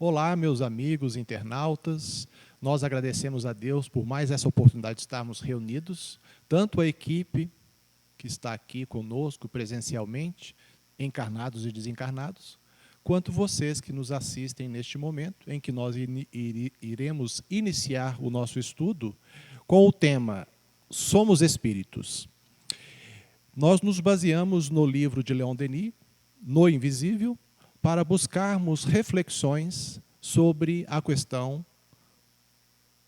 Olá, meus amigos internautas. Nós agradecemos a Deus por mais essa oportunidade de estarmos reunidos, tanto a equipe que está aqui conosco presencialmente, encarnados e desencarnados, quanto vocês que nos assistem neste momento, em que nós iremos iniciar o nosso estudo com o tema Somos Espíritos. Nós nos baseamos no livro de Leon Denis, No Invisível, para buscarmos reflexões sobre a questão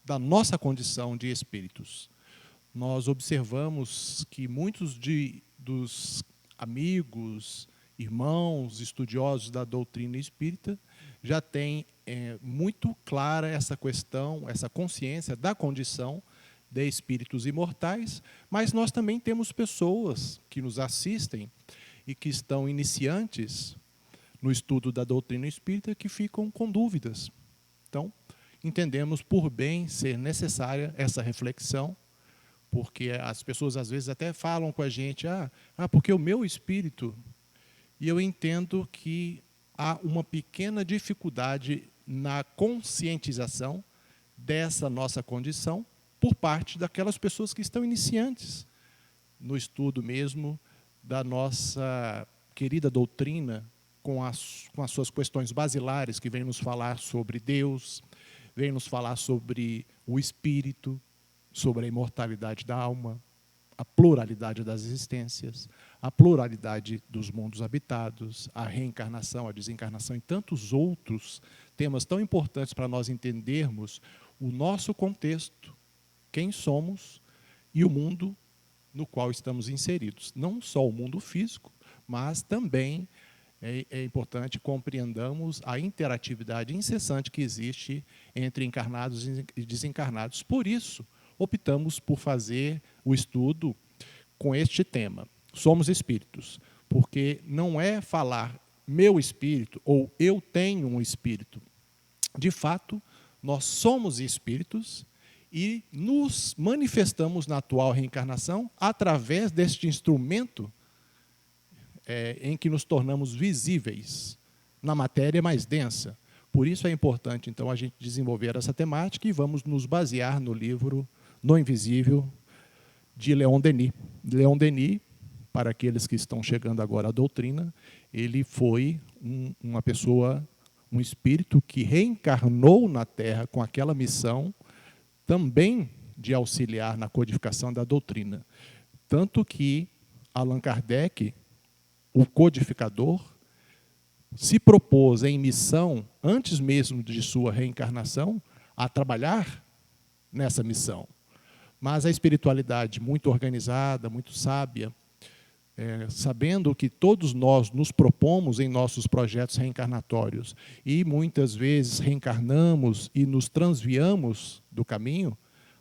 da nossa condição de espíritos. Nós observamos que muitos dos amigos, irmãos, estudiosos da doutrina espírita já têm muito clara essa questão, essa consciência da condição de espíritos imortais, mas nós também temos pessoas que nos assistem e que estão iniciantes no estudo da doutrina espírita que ficam com dúvidas. Então, entendemos por bem ser necessária essa reflexão, porque as pessoas às vezes até falam com a gente, porque o meu espírito, e eu entendo que há uma pequena dificuldade na conscientização dessa nossa condição por parte daquelas pessoas que estão iniciantes no estudo mesmo da nossa querida doutrina, com as suas questões basilares, que vem nos falar sobre Deus, vem nos falar sobre o espírito, sobre a imortalidade da alma, a pluralidade das existências, a pluralidade dos mundos habitados, a reencarnação, a desencarnação e tantos outros temas tão importantes para nós entendermos o nosso contexto, quem somos e o mundo no qual estamos inseridos. Não só o mundo físico, mas também é importante compreendamos a interatividade incessante que existe entre encarnados e desencarnados. Por isso, optamos por fazer o estudo com este tema. Somos espíritos, porque não é falar meu espírito ou eu tenho um espírito. De fato, nós somos espíritos e nos manifestamos na atual reencarnação através deste instrumento em que nos tornamos visíveis na matéria mais densa. Por isso é importante, então, a gente desenvolver essa temática e vamos nos basear no livro No Invisível, de Leon Denis. Leon Denis, para aqueles que estão chegando agora à doutrina, ele foi uma pessoa, um espírito que reencarnou na Terra com aquela missão também de auxiliar na codificação da doutrina. Tanto que Allan Kardec, o codificador, se propôs em missão, antes mesmo de sua reencarnação, a trabalhar nessa missão. Mas a espiritualidade muito organizada, muito sábia, sabendo que todos nós nos propomos em nossos projetos reencarnatórios e muitas vezes reencarnamos e nos transviamos do caminho,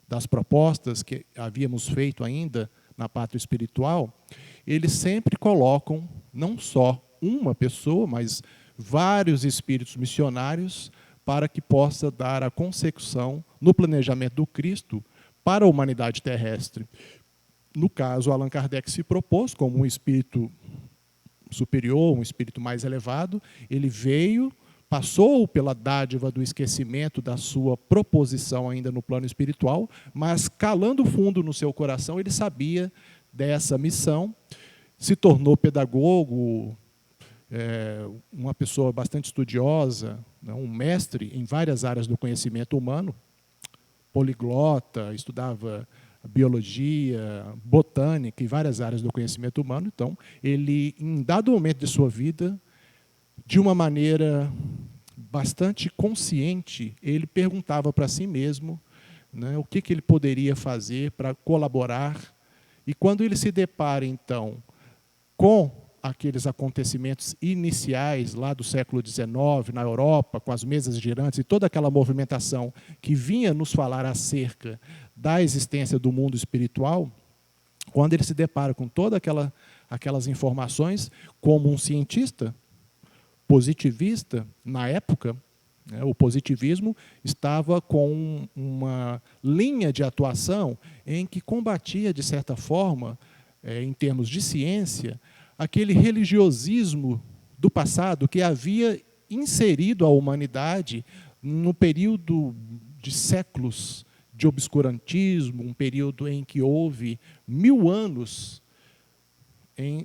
das propostas que havíamos feito ainda na pátria espiritual, eles sempre colocam não só uma pessoa, mas vários espíritos missionários para que possa dar a consecução no planejamento do Cristo para a humanidade terrestre. No caso, Allan Kardec se propôs como um espírito superior, um espírito mais elevado, ele veio, passou pela dádiva do esquecimento da sua proposição ainda no plano espiritual, mas calando fundo no seu coração, ele sabia dessa missão, se tornou pedagogo, uma pessoa bastante estudiosa, um mestre em várias áreas do conhecimento humano, poliglota, estudava biologia, botânica e várias áreas do conhecimento humano. Então, ele, em dado momento de sua vida, de uma maneira bastante consciente, ele perguntava para si mesmo, né, o que ele poderia fazer para colaborar. E quando ele se depara, então, com aqueles acontecimentos iniciais lá do século XIX, na Europa, com as mesas girantes e toda aquela movimentação que vinha nos falar acerca da existência do mundo espiritual, quando ele se depara com todas aquelas informações, como um cientista positivista, na época, o positivismo estava com uma linha de atuação em que combatia, de certa forma, em termos de ciência, aquele religiosismo do passado que havia inserido a humanidade no período de séculos de obscurantismo, um período em que houve 1000 anos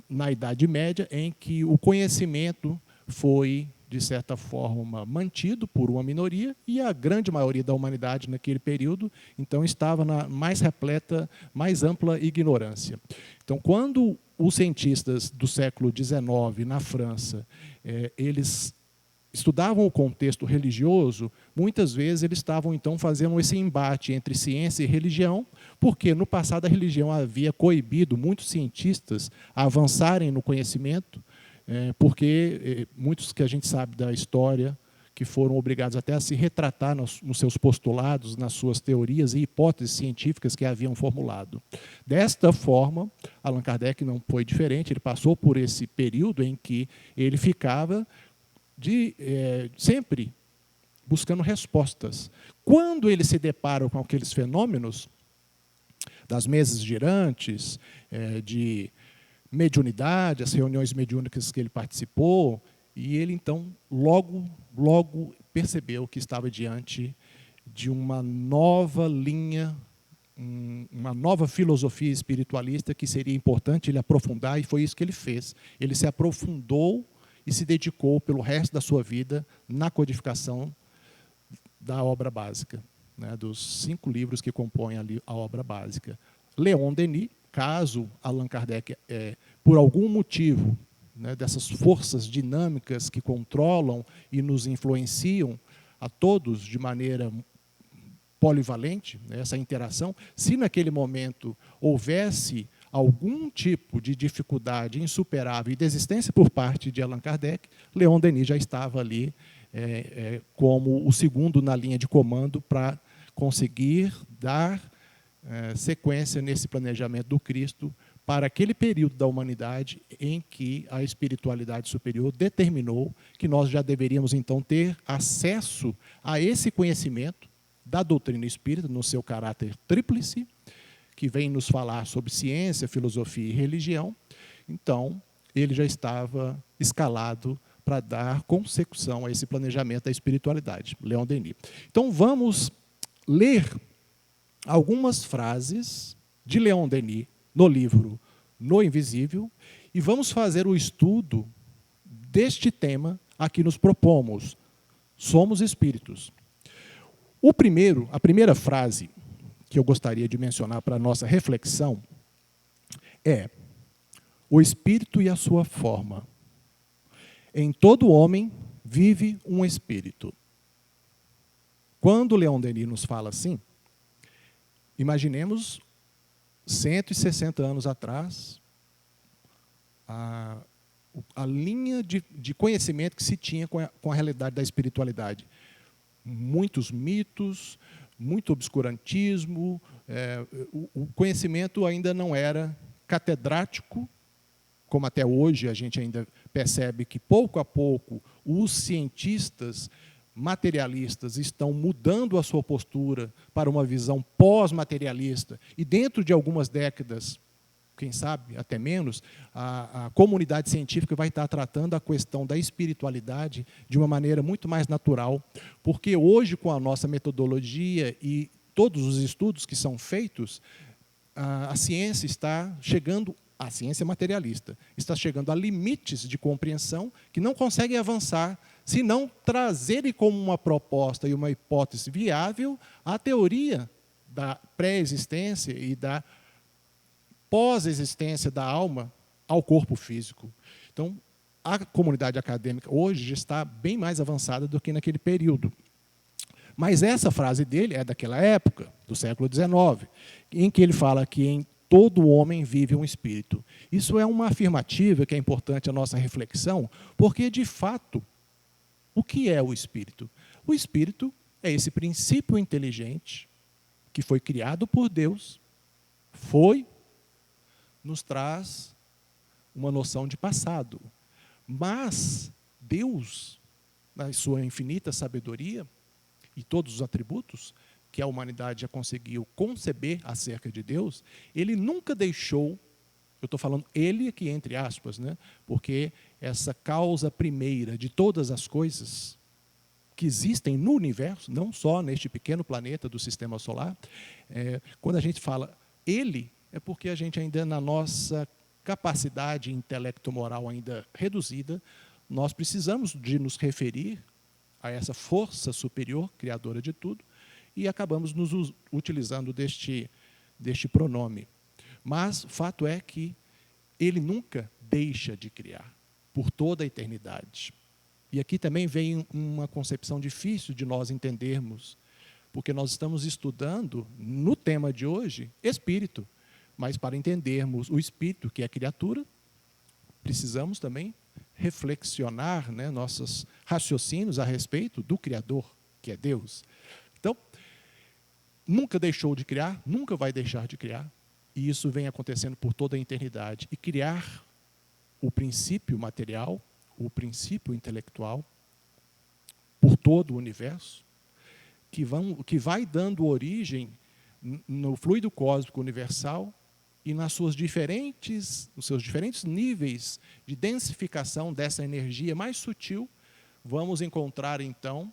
na Idade Média, em que o conhecimento foi, de certa forma, mantido por uma minoria, e a grande maioria da humanidade naquele período, então, estava na mais repleta, mais ampla ignorância. Então, quando os cientistas do século XIX, na França, eles estudavam o contexto religioso, muitas vezes eles estavam, então, fazendo esse embate entre ciência e religião, porque, no passado, a religião havia coibido muitos cientistas a avançarem no conhecimento, porque muitos que a gente sabe da história, que foram obrigados até a se retratar nos seus postulados, nas suas teorias e hipóteses científicas que haviam formulado. Desta forma, Allan Kardec não foi diferente, ele passou por esse período em que ele ficava sempre buscando respostas. Quando ele se depara com aqueles fenômenos das mesas girantes, de mediunidade, as reuniões mediúnicas que ele participou, e ele, então, logo percebeu que estava diante de uma nova linha, uma nova filosofia espiritualista que seria importante ele aprofundar, e foi isso que ele fez. Ele se aprofundou e se dedicou pelo resto da sua vida na codificação da obra básica, né, dos 5 livros que compõem a obra básica. Leon Denis, caso Allan Kardec, por algum motivo, né, dessas forças dinâmicas que controlam e nos influenciam a todos de maneira polivalente, né, essa interação, se naquele momento houvesse algum tipo de dificuldade insuperável e desistência por parte de Allan Kardec, Leon Denis já estava ali como o segundo na linha de comando para conseguir dar sequência nesse planejamento do Cristo para aquele período da humanidade em que a espiritualidade superior determinou que nós já deveríamos, então, ter acesso a esse conhecimento da doutrina espírita, no seu caráter tríplice, que vem nos falar sobre ciência, filosofia e religião. Então, ele já estava escalado para dar consecução a esse planejamento da espiritualidade, Leon Denis. Então, vamos ler algumas frases de Leon Denis no livro No Invisível, e vamos fazer o estudo deste tema a que nos propomos. Somos espíritos. A primeira frase que eu gostaria de mencionar para a nossa reflexão é: o espírito e a sua forma. Em todo homem vive um espírito. Quando Leon Denis nos fala assim, imaginemos 160 anos atrás, a linha de conhecimento que se tinha com a realidade da espiritualidade. Muitos mitos, muito obscurantismo, o conhecimento ainda não era catedrático, como até hoje a gente ainda percebe que, pouco a pouco, os cientistas materialistas estão mudando a sua postura para uma visão pós-materialista, e dentro de algumas décadas, quem sabe até menos, a comunidade científica vai estar tratando a questão da espiritualidade de uma maneira muito mais natural, porque hoje, com a nossa metodologia e todos os estudos que são feitos, a ciência está chegando, a ciência materialista, está chegando a limites de compreensão que não conseguem avançar se não trazerem como uma proposta e uma hipótese viável a teoria da pré-existência e da pós-existência da alma ao corpo físico. Então, a comunidade acadêmica hoje já está bem mais avançada do que naquele período. Mas essa frase dele é daquela época, do século XIX, em que ele fala que em todo homem vive um espírito. Isso é uma afirmativa que é importante a nossa reflexão, porque, de fato, o que é o espírito? O espírito é esse princípio inteligente que foi criado por Deus, nos traz uma noção de passado. Mas Deus, na sua infinita sabedoria e todos os atributos que a humanidade já conseguiu conceber acerca de Deus, ele nunca deixou, eu estou falando ele aqui entre aspas, né? Porque essa causa primeira de todas as coisas que existem no universo, não só neste pequeno planeta do sistema solar, quando a gente fala ele, é porque a gente ainda, na nossa capacidade intelecto-moral ainda reduzida, nós precisamos de nos referir a essa força superior, criadora de tudo, e acabamos nos utilizando deste pronome. Mas o fato é que ele nunca deixa de criar, por toda a eternidade. E aqui também vem uma concepção difícil de nós entendermos, porque nós estamos estudando, no tema de hoje, espírito. Mas para entendermos o espírito, que é criatura, precisamos também reflexionar, né, nossos raciocínios a respeito do Criador, que é Deus. Então, nunca deixou de criar, nunca vai deixar de criar, e isso vem acontecendo por toda a eternidade. E criar o princípio material, o princípio intelectual, por todo o universo, que vai dando origem no fluido cósmico universal e nos seus diferentes níveis de densificação dessa energia mais sutil, vamos encontrar, então,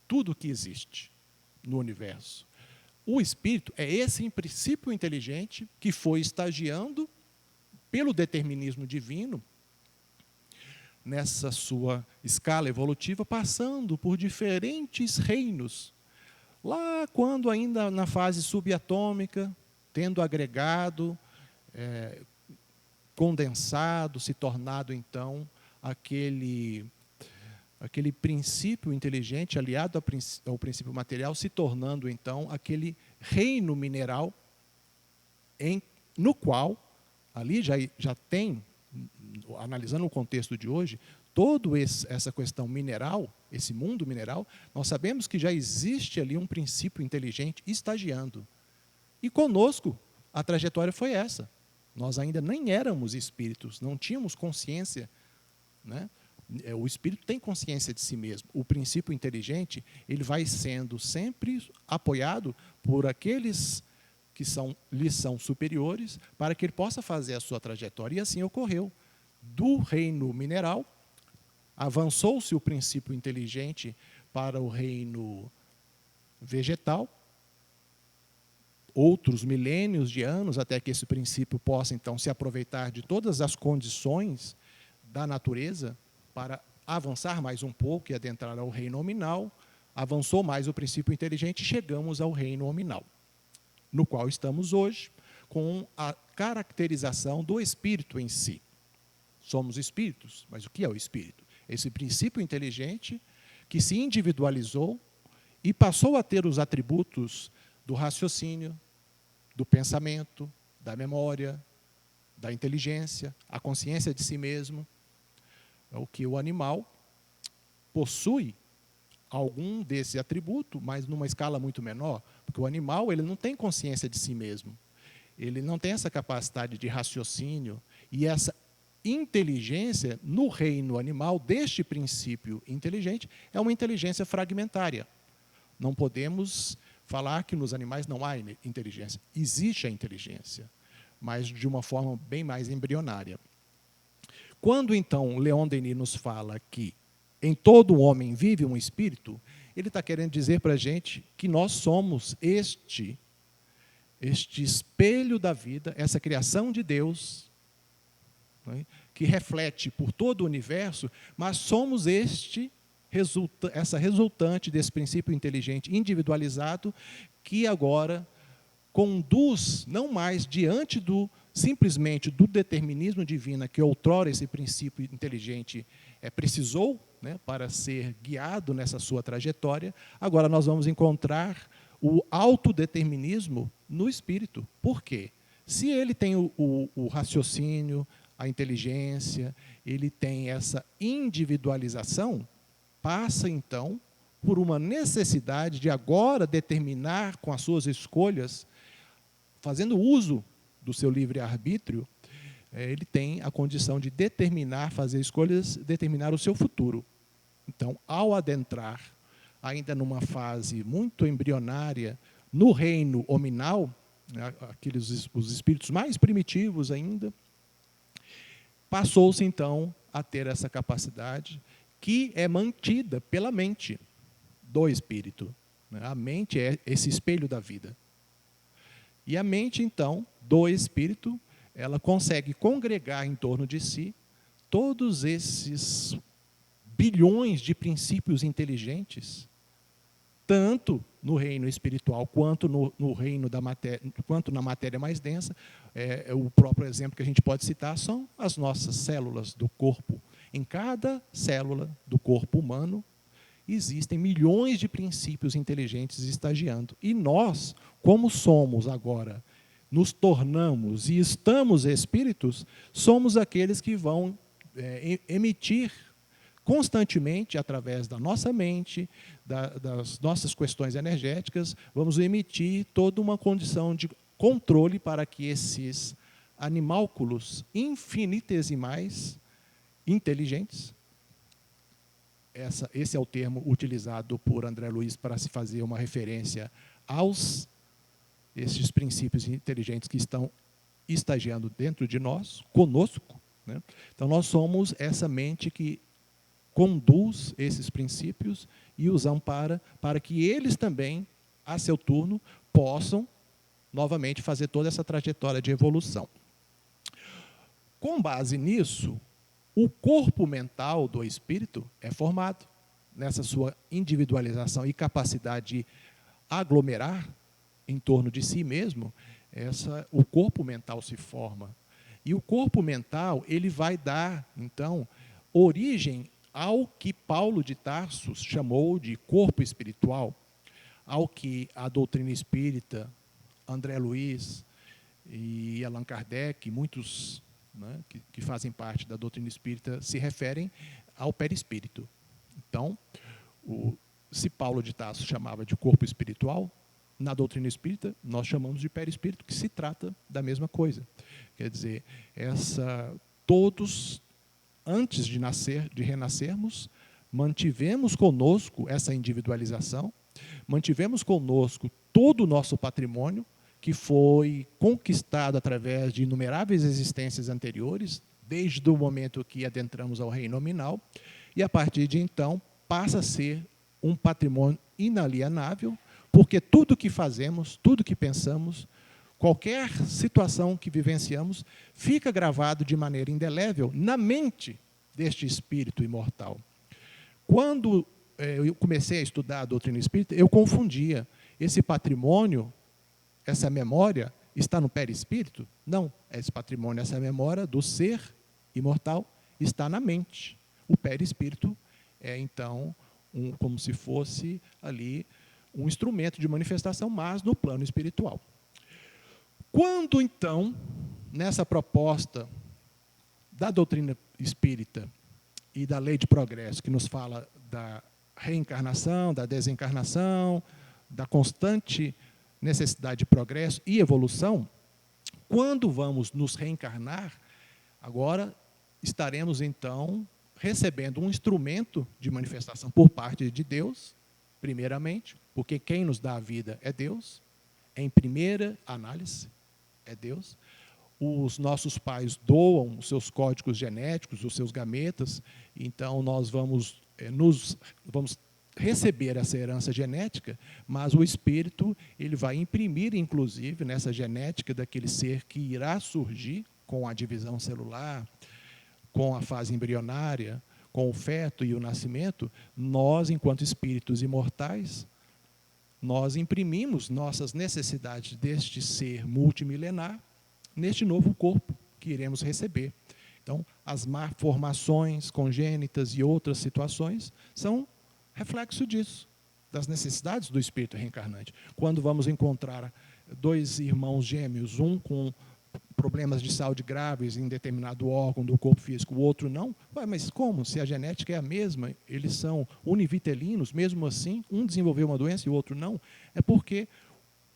tudo o que existe no universo. O espírito é esse princípio inteligente que foi estagiando pelo determinismo divino, nessa sua escala evolutiva, passando por diferentes reinos. Lá, quando ainda na fase subatômica, tendo agregado, condensado, se tornado, então, aquele princípio inteligente aliado ao princípio material, se tornando, então, aquele reino mineral no qual, ali já tem, analisando o contexto de hoje, toda essa questão mineral, esse mundo mineral, nós sabemos que já existe ali um princípio inteligente estagiando. E conosco, a trajetória foi essa. Nós ainda nem éramos espíritos, não tínhamos consciência, né? O espírito tem consciência de si mesmo. O princípio inteligente, ele vai sendo sempre apoiado por aqueles que lhe são superiores, para que ele possa fazer a sua trajetória. E assim ocorreu. Do reino mineral, avançou-se o princípio inteligente para o reino vegetal, outros milênios de anos, até que esse princípio possa, então, se aproveitar de todas as condições da natureza para avançar mais um pouco e adentrar ao reino nominal. Avançou mais o princípio inteligente e chegamos ao reino nominal, no qual estamos hoje, com a caracterização do espírito em si. Somos espíritos, mas o que é o espírito? Esse princípio inteligente que se individualizou e passou a ter os atributos do raciocínio, do pensamento, da memória, da inteligência, a consciência de si mesmo. É o que o animal possui algum desse atributo, mas numa escala muito menor, porque o animal ele não tem consciência de si mesmo. Ele não tem essa capacidade de raciocínio e essa inteligência no reino animal, deste princípio inteligente, é uma inteligência fragmentária. Não podemos falar que nos animais não há inteligência. Existe a inteligência, mas de uma forma bem mais embrionária. Quando, então, Leon Denis nos fala que em todo homem vive um espírito, ele está querendo dizer para a gente que nós somos este espelho da vida, essa criação de Deus, né, que reflete por todo o universo, mas somos essa resultante desse princípio inteligente individualizado que agora conduz não mais diante simplesmente do determinismo divino que outrora esse princípio inteligente precisou, né, para ser guiado nessa sua trajetória. Agora nós vamos encontrar o autodeterminismo no espírito. Por quê? Se ele tem o raciocínio, a inteligência, ele tem essa individualização, passa então por uma necessidade de agora determinar com as suas escolhas, fazendo uso do seu livre-arbítrio, ele tem a condição de determinar, fazer escolhas, determinar o seu futuro. Então, ao adentrar, ainda numa fase muito embrionária, no reino hominal, né, os espíritos mais primitivos ainda, passou-se, então, a ter essa capacidade que é mantida pela mente do espírito. A mente é esse espelho da vida. E a mente, então, do espírito, ela consegue congregar em torno de si todos esses bilhões de princípios inteligentes, tanto no reino espiritual quanto no reino da matéria, quanto na matéria mais densa. O próprio exemplo que a gente pode citar são as nossas células do corpo. Em cada célula do corpo humano existem milhões de princípios inteligentes estagiando. E nós, como somos agora, nos tornamos e estamos espíritos, somos aqueles que vão emitir constantemente, através da nossa mente, das nossas questões energéticas, vamos emitir toda uma condição de controle para que esses animálculos infinitesimais, inteligentes, esse é o termo utilizado por André Luiz para se fazer uma referência aos esses princípios inteligentes que estão estagiando dentro de nós, conosco, né? Então, nós somos essa mente que conduz esses princípios e os ampara para que eles também, a seu turno, possam novamente fazer toda essa trajetória de evolução. Com base nisso, o corpo mental do espírito é formado nessa sua individualização e capacidade de aglomerar em torno de si mesmo. O corpo mental se forma. E o corpo mental, ele vai dar, então, origem ao que Paulo de Tarso chamou de corpo espiritual, ao que a doutrina espírita, André Luiz e Allan Kardec, muitos, né, que fazem parte da doutrina espírita, se referem ao perispírito. Então, se Paulo de Tarso chamava de corpo espiritual, na doutrina espírita, nós chamamos de perispírito, que se trata da mesma coisa. Quer dizer, todos, antes de renascermos, mantivemos conosco essa individualização, mantivemos conosco todo o nosso patrimônio, que foi conquistado através de inumeráveis existências anteriores, desde o momento que adentramos ao reino nominal, e a partir de então passa a ser um patrimônio inalienável, porque tudo que fazemos, tudo que pensamos, qualquer situação que vivenciamos, fica gravado de maneira indelével na mente deste espírito imortal. Quando eu comecei a estudar a doutrina espírita, eu confundia esse patrimônio, essa memória, está no perispírito? Não, esse patrimônio, essa memória do ser imortal está na mente. O perispírito é, então, como se fosse ali um instrumento de manifestação, mas no plano espiritual. Quando, então, nessa proposta da doutrina espírita e da lei de progresso, que nos fala da reencarnação, da desencarnação, da constante necessidade de progresso e evolução, quando vamos nos reencarnar, agora estaremos, então, recebendo um instrumento de manifestação por parte de Deus, primeiramente, porque quem nos dá a vida é Deus, em primeira análise, é Deus. Os nossos pais doam os seus códigos genéticos, os seus gametas, então nós vamos receber essa herança genética, mas o espírito ele vai imprimir, inclusive, nessa genética daquele ser que irá surgir com a divisão celular, com a fase embrionária, com o feto e o nascimento. Nós, enquanto espíritos imortais, nós imprimimos nossas necessidades deste ser multimilenar neste novo corpo que iremos receber. Então, as malformações congênitas e outras situações são reflexo disso, das necessidades do espírito reencarnante. Quando vamos encontrar dois irmãos gêmeos, um com problemas de saúde graves em determinado órgão do corpo físico, o outro não, mas como? Se a genética é a mesma, eles são univitelinos, mesmo assim, um desenvolveu uma doença e o outro não, é porque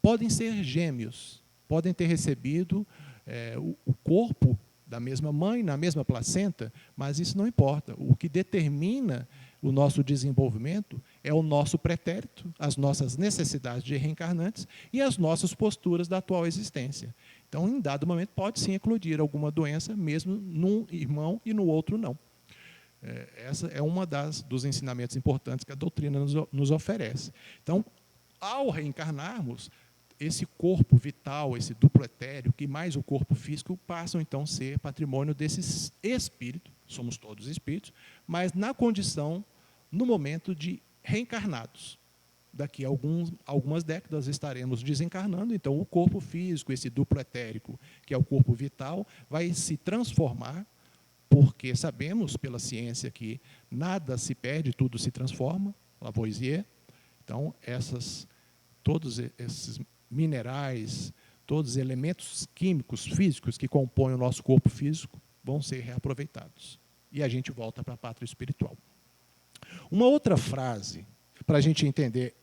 podem ser gêmeos, podem ter recebido o corpo da mesma mãe, na mesma placenta, mas isso não importa. O que determina o nosso desenvolvimento é o nosso pretérito, as nossas necessidades de reencarnantes e as nossas posturas da atual existência. Então, em dado momento, pode sim eclodir alguma doença, mesmo num irmão e no outro não. Essa é uma dos ensinamentos importantes que a doutrina nos oferece. Então, ao reencarnarmos, esse corpo vital, esse duplo etéreo, que mais o corpo físico, passam então a ser patrimônio desse espírito, somos todos espíritos, mas na condição, no momento de reencarnados. Daqui a algumas décadas estaremos desencarnando, então o corpo físico, esse duplo etérico, que é o corpo vital, vai se transformar, porque sabemos pela ciência que nada se perde, tudo se transforma, Lavoisier. Então, todos esses minerais, todos os elementos químicos, físicos que compõem o nosso corpo físico vão ser reaproveitados. E a gente volta para a pátria espiritual. Uma outra frase, para a gente entender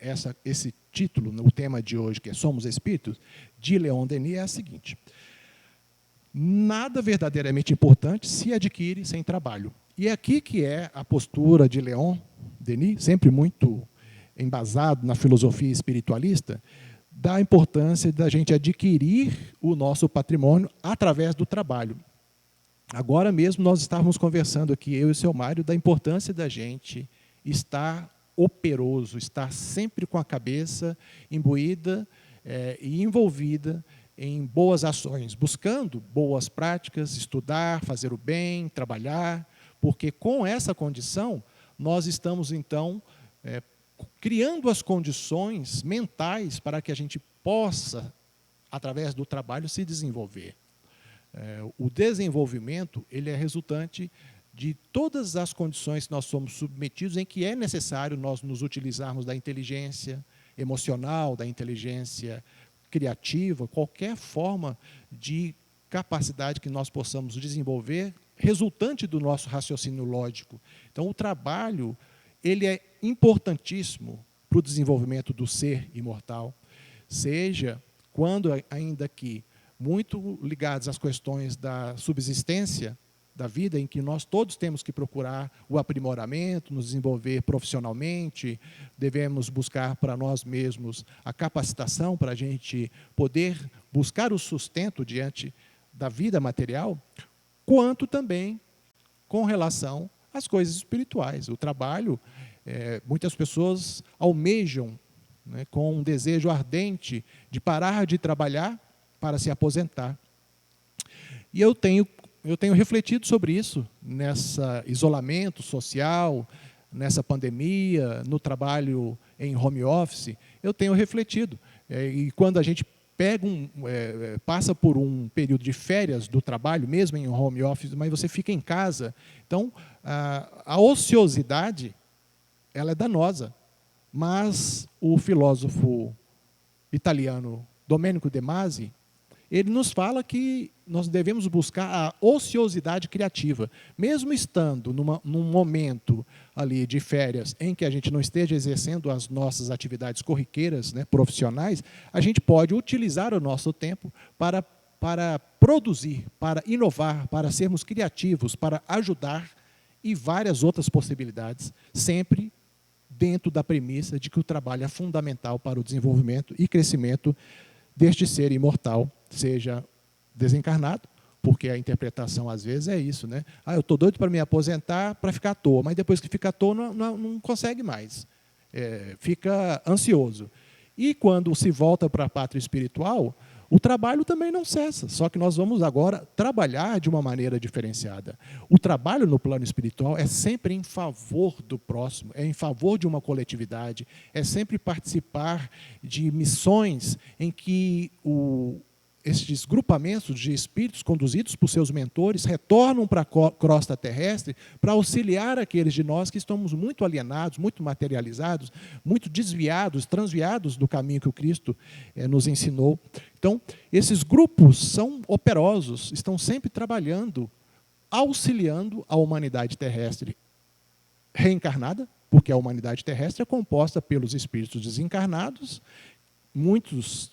esse título, o tema de hoje, que é Somos Espíritos, de Leon Denis, é a seguinte: nada verdadeiramente importante se adquire sem trabalho. E é aqui que é a postura de Leon Denis, sempre muito embasado na filosofia espiritualista, da importância da gente adquirir o nosso patrimônio através do trabalho. Agora mesmo nós estávamos conversando aqui, eu e o seu Mário, da importância da gente estar operoso, estar sempre com a cabeça imbuída e envolvida em boas ações, buscando boas práticas, estudar, fazer o bem, trabalhar, porque com essa condição nós estamos então criando as condições mentais para que a gente possa, através do trabalho, se desenvolver. O desenvolvimento ele é resultante de todas as condições que nós somos submetidos, em que é necessário nós nos utilizarmos da inteligência emocional, da inteligência criativa, qualquer forma de capacidade que nós possamos desenvolver, resultante do nosso raciocínio lógico. Então, o trabalho ele é importantíssimo para o desenvolvimento do ser imortal, seja quando, ainda que muito ligados às questões da subsistência da vida, em que nós todos temos que procurar o aprimoramento, nos desenvolver profissionalmente, devemos buscar para nós mesmos a capacitação para a gente poder buscar o sustento diante da vida material, quanto também com relação às coisas espirituais. O trabalho, muitas pessoas almejam, né, com um desejo ardente de parar de trabalhar para se aposentar. E eu tenho refletido sobre isso, nesse isolamento social, nessa pandemia, no trabalho em home office, eu tenho refletido. E quando a gente passa por um período de férias do trabalho, mesmo em home office, mas você fica em casa, então a ociosidade ela é danosa. Mas o filósofo italiano Domenico De Masi, ele nos fala que nós devemos buscar a ociosidade criativa. Mesmo estando num momento ali de férias em que a gente não esteja exercendo as nossas atividades corriqueiras, né, profissionais, a gente pode utilizar o nosso tempo para produzir, para inovar, para sermos criativos, para ajudar e várias outras possibilidades, sempre dentro da premissa de que o trabalho é fundamental para o desenvolvimento e crescimento deste ser imortal, seja desencarnado, porque a interpretação às vezes é isso, né? Eu estou doido para me aposentar para ficar à toa, mas depois que fica à toa não consegue mais, fica ansioso. E quando se volta para a pátria espiritual, o trabalho também não cessa, só que nós vamos agora trabalhar de uma maneira diferenciada. O trabalho no plano espiritual é sempre em favor do próximo, é em favor de uma coletividade, é sempre participar de missões em que estes grupamentos de espíritos conduzidos por seus mentores retornam para a crosta terrestre para auxiliar aqueles de nós que estamos muito alienados, muito materializados, muito desviados, transviados do caminho que o Cristo nos ensinou. Então, esses grupos são operosos, estão sempre trabalhando, auxiliando a humanidade terrestre reencarnada, porque a humanidade terrestre é composta pelos espíritos desencarnados, muitos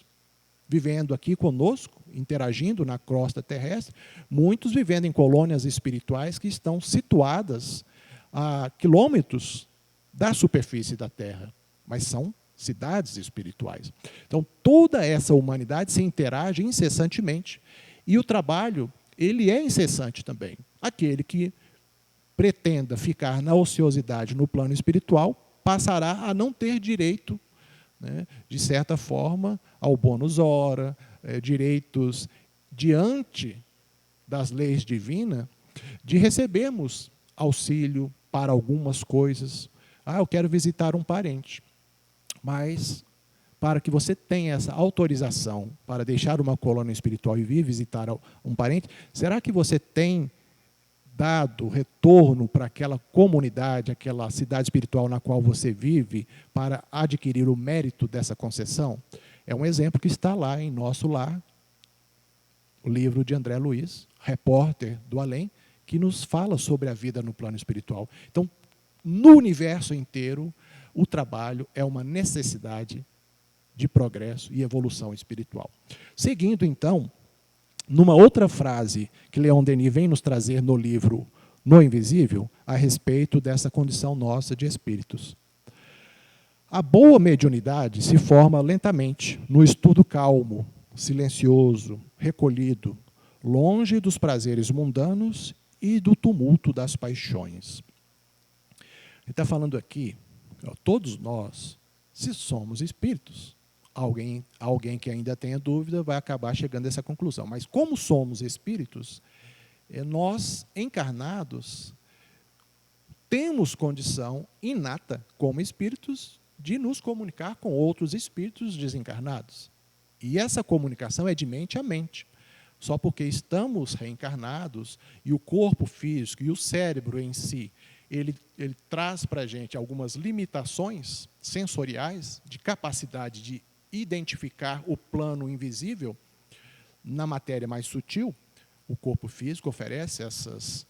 vivendo aqui conosco, interagindo na crosta terrestre, muitos vivendo em colônias espirituais que estão situadas a quilômetros da superfície da Terra, mas são cidades espirituais. Então, toda essa humanidade se interage incessantemente, e o trabalho ele é incessante também. Aquele que pretenda ficar na ociosidade no plano espiritual, passará a não ter direito, né, de certa forma, ao bônus hora, direitos diante das leis divinas, de recebermos auxílio para algumas coisas. Eu quero visitar um parente. Mas, para que você tenha essa autorização para deixar uma colônia espiritual e vir visitar um parente, será que você tem dado retorno para aquela comunidade, aquela cidade espiritual na qual você vive, para adquirir o mérito dessa concessão? É um exemplo que está lá em Nosso Lar, o livro de André Luiz, repórter do além, que nos fala sobre a vida no plano espiritual. Então, no universo inteiro, o trabalho é uma necessidade de progresso e evolução espiritual. Seguindo, então, numa outra frase que Leon Denis vem nos trazer no livro No Invisível, a respeito dessa condição nossa de espíritos. A boa mediunidade se forma lentamente, no estudo calmo, silencioso, recolhido, longe dos prazeres mundanos e do tumulto das paixões. Ele está falando aqui, todos nós, se somos espíritos, alguém que ainda tenha dúvida vai acabar chegando a essa conclusão. Mas como somos espíritos, nós, encarnados, temos condição inata, como espíritos, de nos comunicar com outros espíritos desencarnados. E essa comunicação é de mente a mente. Só porque estamos reencarnados e o corpo físico e o cérebro em si, ele traz para a gente algumas limitações sensoriais de capacidade de identificar o plano invisível na matéria mais sutil. O corpo físico oferece essas,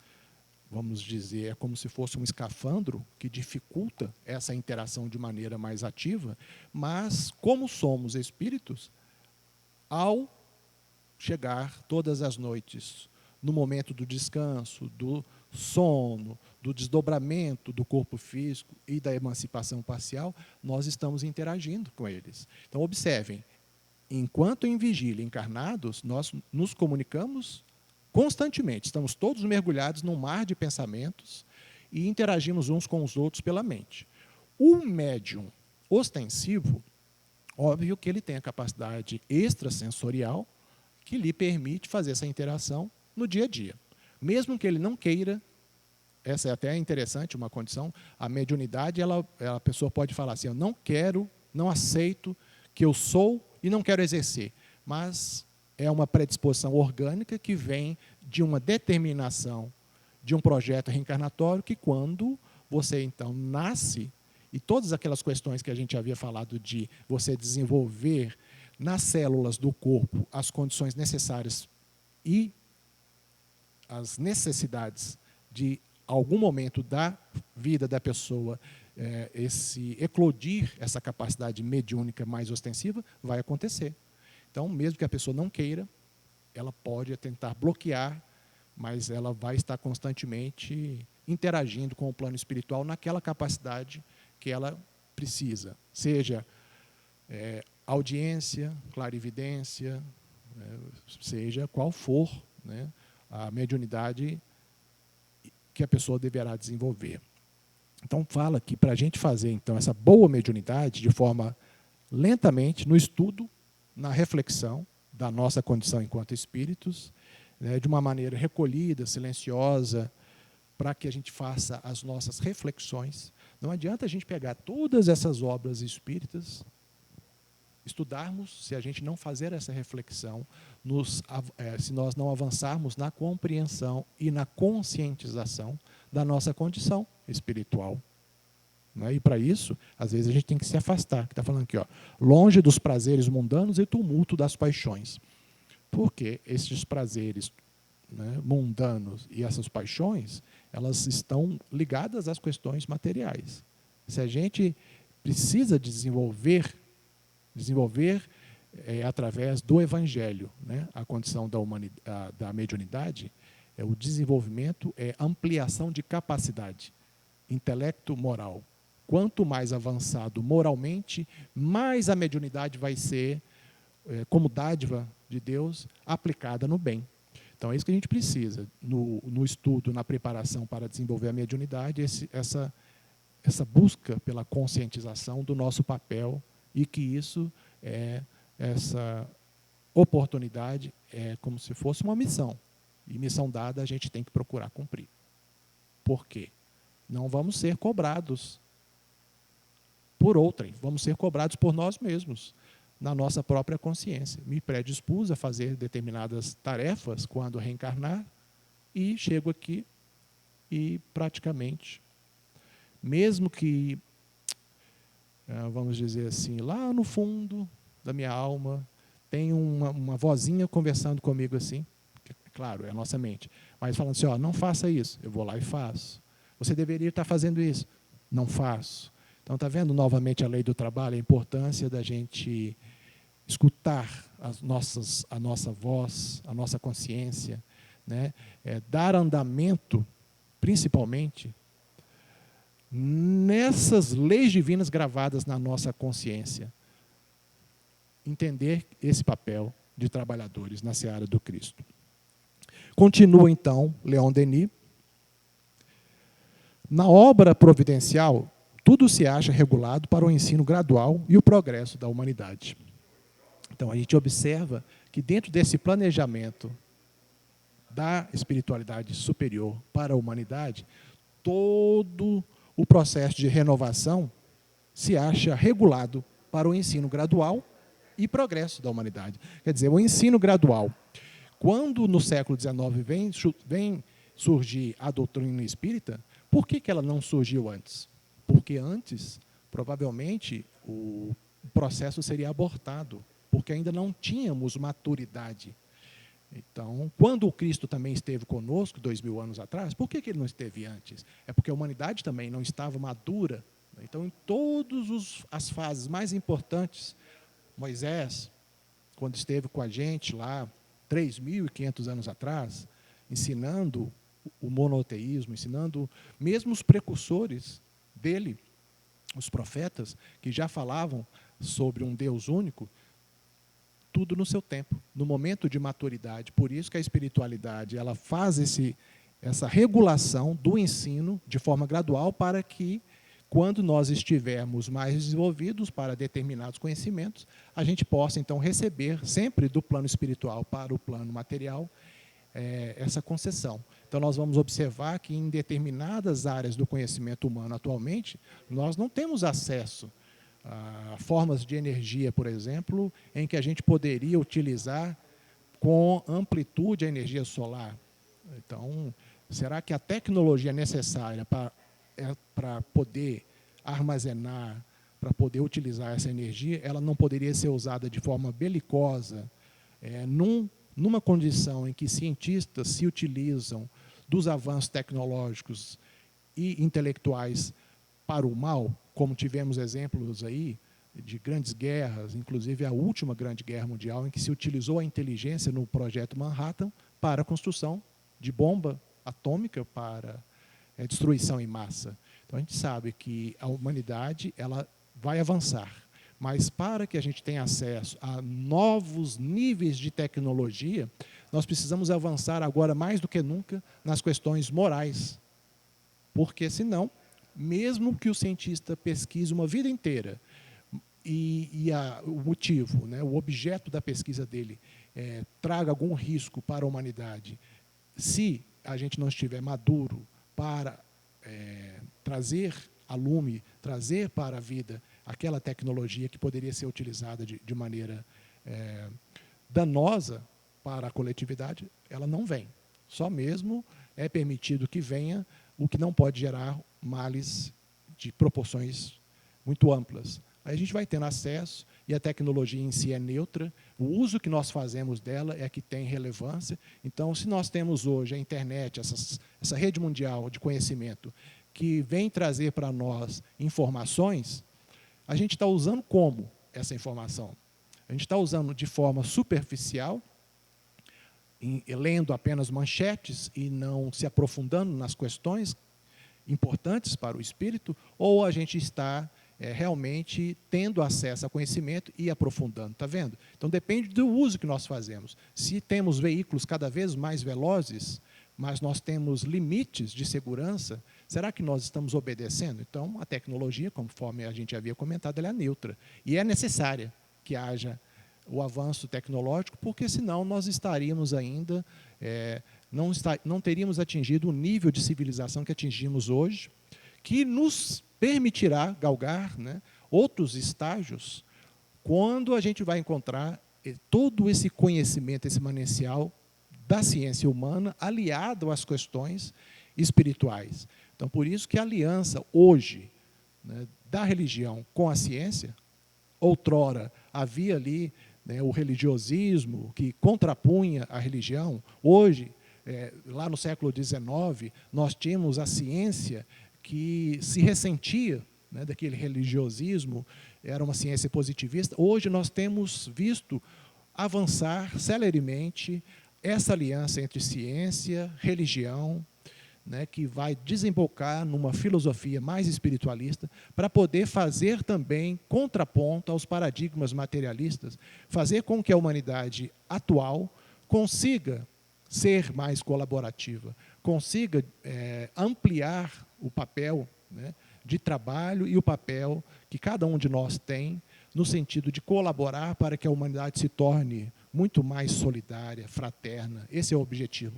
vamos dizer, é como se fosse um escafandro que dificulta essa interação de maneira mais ativa, mas como somos espíritos, ao chegar todas as noites, no momento do descanso, do sono, do desdobramento do corpo físico e da emancipação parcial, nós estamos interagindo com eles. Então, observem, enquanto em vigília, encarnados, nós nos comunicamos constantemente, estamos todos mergulhados num mar de pensamentos e interagimos uns com os outros pela mente. O médium ostensivo, óbvio que ele tem a capacidade extrasensorial que lhe permite fazer essa interação no dia a dia. Mesmo que ele não queira, essa é até interessante, uma condição, a mediunidade, a pessoa pode falar assim, eu não quero, não aceito que eu sou e não quero exercer, mas é uma predisposição orgânica que vem de uma determinação de um projeto reencarnatório que quando você, então, nasce, e todas aquelas questões que a gente havia falado de você desenvolver nas células do corpo as condições necessárias e as necessidades de algum momento da vida da pessoa, esse eclodir, essa capacidade mediúnica mais ostensiva, vai acontecer. Então, mesmo que a pessoa não queira, ela pode tentar bloquear, mas ela vai estar constantemente interagindo com o plano espiritual naquela capacidade que ela precisa, seja audiência, clarividência, seja qual for, né, a mediunidade que a pessoa deverá desenvolver. Então, fala que para a gente fazer então, essa boa mediunidade de forma lentamente, no estudo, na reflexão da nossa condição enquanto espíritos, né, de uma maneira recolhida, silenciosa, para que a gente faça as nossas reflexões. Não adianta a gente pegar todas essas obras espíritas, estudarmos, se a gente não fazer essa reflexão, se nós não avançarmos na compreensão e na conscientização da nossa condição espiritual. Né? E para isso, às vezes a gente tem que se afastar, que está falando aqui, longe dos prazeres mundanos e tumulto das paixões. Porque esses prazeres, né, mundanos e essas paixões, elas estão ligadas às questões materiais. Se a gente precisa desenvolver através do Evangelho, né, a condição da mediunidade, o desenvolvimento é ampliação de capacidade, intelecto moral. Quanto mais avançado moralmente, mais a mediunidade vai ser como dádiva de Deus aplicada no bem. Então, é isso que a gente precisa, no estudo, na preparação para desenvolver a mediunidade, essa busca pela conscientização do nosso papel, e que isso essa oportunidade é como se fosse uma missão. E missão dada a gente tem que procurar cumprir. Por quê? Não vamos ser cobrados por outrem, vamos ser cobrados por nós mesmos, na nossa própria consciência. Me predispus a fazer determinadas tarefas quando reencarnar, e chego aqui e praticamente, mesmo que, vamos dizer assim, lá no fundo da minha alma, tem uma vozinha conversando comigo assim, claro, é a nossa mente, mas falando assim, ó, não faça isso, eu vou lá e faço. Você deveria estar fazendo isso, não faço. Então, está vendo novamente a lei do trabalho, a importância da gente escutar a nossa voz, a nossa consciência, né? Dar andamento, principalmente, nessas leis divinas gravadas na nossa consciência. Entender esse papel de trabalhadores na seara do Cristo. Continua, então, Leon Denis. Na obra providencial, tudo se acha regulado para o ensino gradual e o progresso da humanidade. Então, a gente observa que dentro desse planejamento da espiritualidade superior para a humanidade, todo o processo de renovação se acha regulado para o ensino gradual e progresso da humanidade. Quer dizer, o ensino gradual, quando no século XIX vem surgir a doutrina espírita, por que ela não surgiu antes? Porque antes, provavelmente, o processo seria abortado, porque ainda não tínhamos maturidade. Então, quando o Cristo também esteve conosco, 2000 anos atrás, por que ele não esteve antes? É porque a humanidade também não estava madura. Então, em todas as fases mais importantes, Moisés, quando esteve com a gente lá, 3.500 anos atrás, ensinando o monoteísmo, ensinando mesmo os precursores dele, os profetas, que já falavam sobre um Deus único, tudo no seu tempo, no momento de maturidade. Por isso que a espiritualidade ela faz essa regulação do ensino de forma gradual, para que, quando nós estivermos mais desenvolvidos para determinados conhecimentos, a gente possa, então, receber sempre do plano espiritual para o plano material essa concessão. Então, nós vamos observar que em determinadas áreas do conhecimento humano atualmente, nós não temos acesso a formas de energia, por exemplo, em que a gente poderia utilizar com amplitude a energia solar. Então, será que a tecnologia necessária para poder armazenar, para poder utilizar essa energia, ela não poderia ser usada de forma belicosa, numa condição em que cientistas se utilizam dos avanços tecnológicos e intelectuais para o mal, como tivemos exemplos aí de grandes guerras, inclusive a última grande guerra mundial, em que se utilizou a inteligência no projeto Manhattan para a construção de bomba atômica para destruição em massa. Então, a gente sabe que a humanidade ela vai avançar, mas para que a gente tenha acesso a novos níveis de tecnologia, nós precisamos avançar agora mais do que nunca nas questões morais, porque senão, mesmo que o cientista pesquise uma vida inteira o motivo, né, o objeto da pesquisa dele traga algum risco para a humanidade, se a gente não estiver maduro para trazer a lume, trazer para a vida aquela tecnologia que poderia ser utilizada de maneira danosa para a coletividade, ela não vem. Só mesmo é permitido que venha o que não pode gerar males de proporções muito amplas. Aí a gente vai tendo acesso, e a tecnologia em si é neutra, o uso que nós fazemos dela é que tem relevância. Então, se nós temos hoje a internet, essa rede mundial de conhecimento, que vem trazer para nós informações, a gente está usando como essa informação? A gente está usando de forma superficial, lendo apenas manchetes e não se aprofundando nas questões importantes para o espírito, ou a gente está realmente tendo acesso a conhecimento e aprofundando, está vendo? Então depende do uso que nós fazemos. Se temos veículos cada vez mais velozes, mas nós temos limites de segurança, será que nós estamos obedecendo? Então a tecnologia, conforme a gente havia comentado, ela é neutra. E é necessária que haja o avanço tecnológico, porque senão nós estaríamos ainda, não teríamos atingido o nível de civilização que atingimos hoje, que nos permitirá galgar, né, outros estágios, quando a gente vai encontrar todo esse conhecimento, esse manancial da ciência humana, aliado às questões espirituais. Então, por isso que a aliança, hoje, né, da religião com a ciência, outrora havia ali, né, o religiosismo que contrapunha a religião. Hoje, lá no século XIX, nós tínhamos a ciência que se ressentia, né, daquele religiosismo, era uma ciência positivista. Hoje nós temos visto avançar celeremente essa aliança entre ciência, religião, né, que vai desembocar numa filosofia mais espiritualista, para poder fazer também contraponto aos paradigmas materialistas, fazer com que a humanidade atual consiga ser mais colaborativa, consiga ampliar o papel, né, de trabalho e o papel que cada um de nós tem no sentido de colaborar para que a humanidade se torne muito mais solidária, fraterna. Esse é o objetivo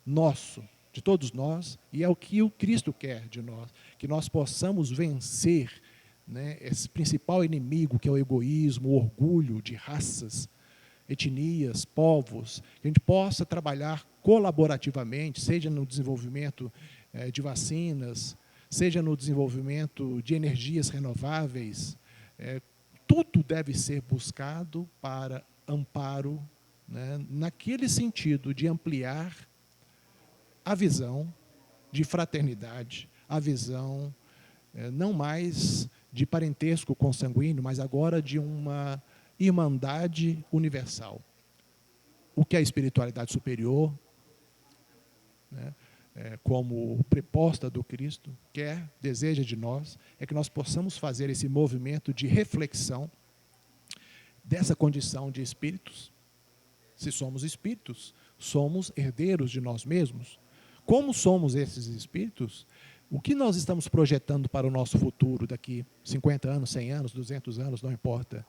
nosso, de todos nós, e é o que o Cristo quer de nós, que nós possamos vencer, né, esse principal inimigo, que é o egoísmo, o orgulho de raças, etnias, povos, que a gente possa trabalhar colaborativamente, seja no desenvolvimento de vacinas, seja no desenvolvimento de energias renováveis. Tudo deve ser buscado para amparo, né, naquele sentido de ampliar a visão de fraternidade, a visão não mais de parentesco consanguíneo, mas agora de uma irmandade universal. O que a espiritualidade superior, né, como preposta do Cristo, quer, deseja de nós, é que nós possamos fazer esse movimento de reflexão dessa condição de espíritos. Se somos espíritos, somos herdeiros de nós mesmos. Como somos esses espíritos, o que nós estamos projetando para o nosso futuro daqui 50 anos, 100 anos, 200 anos, não importa.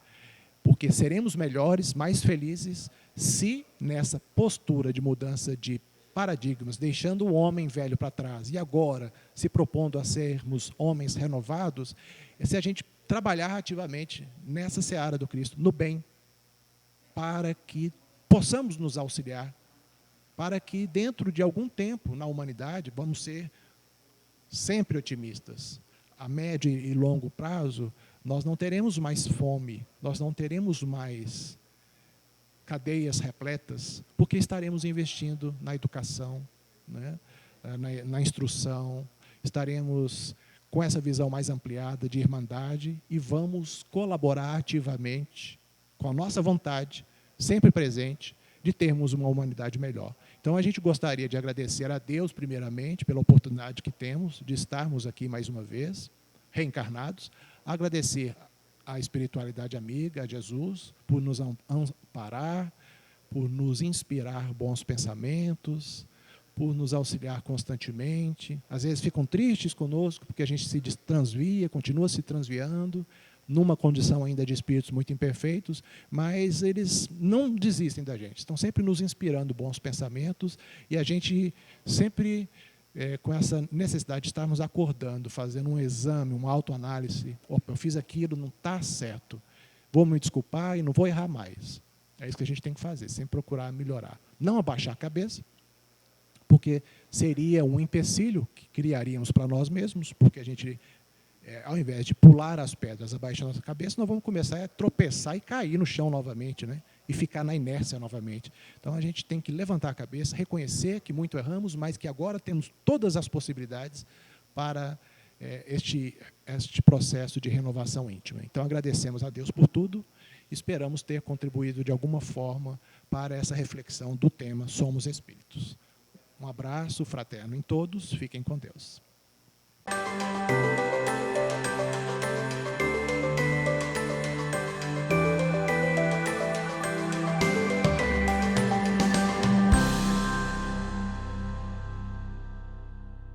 Porque seremos melhores, mais felizes, se nessa postura de mudança de paradigmas, deixando o homem velho para trás e agora se propondo a sermos homens renovados, se a gente trabalhar ativamente nessa seara do Cristo, no bem, para que possamos nos auxiliar, para que dentro de algum tempo na humanidade, vamos ser sempre otimistas, a médio e longo prazo, nós não teremos mais fome, nós não teremos mais cadeias repletas, porque estaremos investindo na educação, né, na instrução, estaremos com essa visão mais ampliada de irmandade e vamos colaborar ativamente, com a nossa vontade, sempre presente, de termos uma humanidade melhor. Então, a gente gostaria de agradecer a Deus, primeiramente, pela oportunidade que temos de estarmos aqui mais uma vez, reencarnados, agradecer à espiritualidade amiga, a Jesus, por nos amparar, por nos inspirar bons pensamentos, por nos auxiliar constantemente. Às vezes ficam tristes conosco, porque a gente se transvia, continua se transviando, numa condição ainda de espíritos muito imperfeitos, mas eles não desistem da gente, estão sempre nos inspirando bons pensamentos, e a gente sempre com essa necessidade de estarmos acordando, fazendo um exame, uma autoanálise. Opa, eu fiz aquilo, não está certo, vou me desculpar e não vou errar mais. É isso que a gente tem que fazer, sempre procurar melhorar. Não abaixar a cabeça, porque seria um empecilho que criaríamos para nós mesmos, porque a gente, ao invés de pular as pedras abaixo da nossa cabeça, nós vamos começar a tropeçar e cair no chão novamente, né? E ficar na inércia novamente. Então, a gente tem que levantar a cabeça, reconhecer que muito erramos, mas que agora temos todas as possibilidades para este processo de renovação íntima. Então, agradecemos a Deus por tudo, esperamos ter contribuído de alguma forma para essa reflexão do tema Somos Espíritos. Um abraço fraterno em todos, fiquem com Deus.